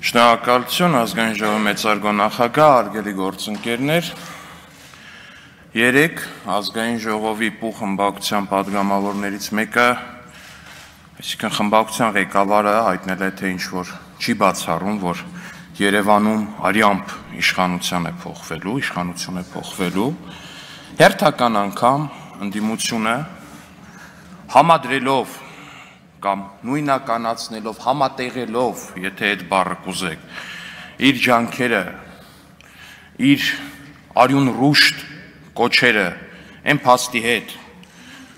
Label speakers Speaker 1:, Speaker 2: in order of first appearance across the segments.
Speaker 1: Շնորհակալություն ազգային ժողովի մեծարգո նախագահ, արգելի գործընկերներ, երեկ ազգային ժողովի պու խմբակցության պատգամավորներից մեկը, այսինքն խմբակցության ղեկավարը հայտնել է, թե ինչ-որ չի բացառում, որ Երևանում արյամբ իշխանություն է փոխվելու, հերթական անգամ ընդդիմությունը համադրելով կամ նույնականացնելով, համատեղելով, եթե այդ բառը կուզեք, իր ջանքերը, իր արյուն ռուշտ կոչերը այն փաստի հետ,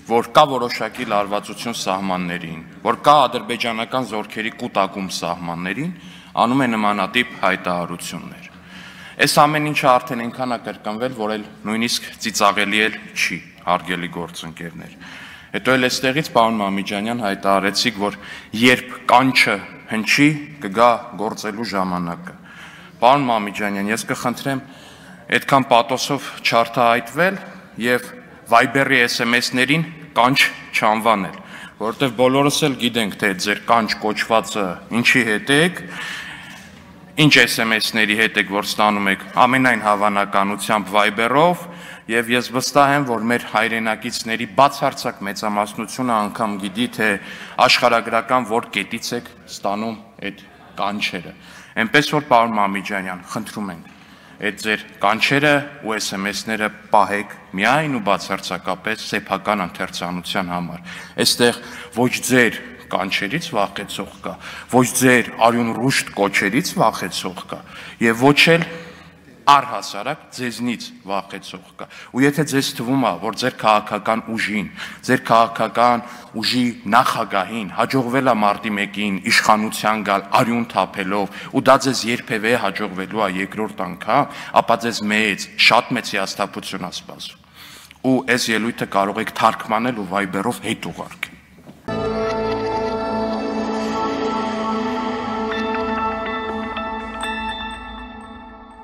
Speaker 1: որ կա որոշակի լարվածություն սահմաններին, որ կա ադրբեջանական զորքերի կուտակում սահմաններին, անում է նմանատիպ հայտարարություններ։ Այս ամեն ինչը արդեն այնքան է կրկնվել, որ նույնիսկ ծիծաղելի չի, հարգելի գործընկերներ։ Հետո էլ այստեղից պարոն Մամիջանյան հայտարարեցիք, որ երբ կանչը հնչի, կգա գործելու ժամանակը։ Պարոն Մամիջանյան, ես կխնդրեմ այդքան պաթոսով չարթահայտվել եւ Viber-ի SMS-ներին կանչ չանվանել, որովհետեւ բոլորս էլ գիտենք, թե ձեր կանչ կոչվածը ինչի հետ եք, ինչ SMS-ների հետ եք, որ ստանում եք ամենայն հավանականությամբ Viber-ով, եւ ես վստահ եմ, որ մեր հայրենակիցների բացարձակ մեծամասնությունը անգամ գիտի, թե աշխարհագրական որ կետից եք ստանում այդ կանչերը։ Այնպես որ պարոն Մամիջանյան, խնդրում ենք, այդ ձեր կանչերը ու SMS-ները պահեք միայն ու բացարձակապես սեփական ընթերցանության համար։ Այստեղ ոչ ձեր կանչերից վախեցող կա, ոչ ձեր արյուն ռուշտ կոչերից վախեցող կա, եւ ոչ էլ առհասարակ ձեզնից վախեցող կա։ Ու եթե ձեզ թվում է, որ ձեր քաղաքական ուժին, ձեր քաղաքական ուժի նախագահին հաջողվել է մարտի 1-ին իշխանության գալ արյուն թափելով, ու դա ձեզ երբևէ հաջողվելու է երկրորդ անգամ, ապա ձեզ շատ մեծ հիասթափություն է սպասում։ Ու այս ելույթը կարող եք թարգմանել ու Viber-ով հետ ուղարկել։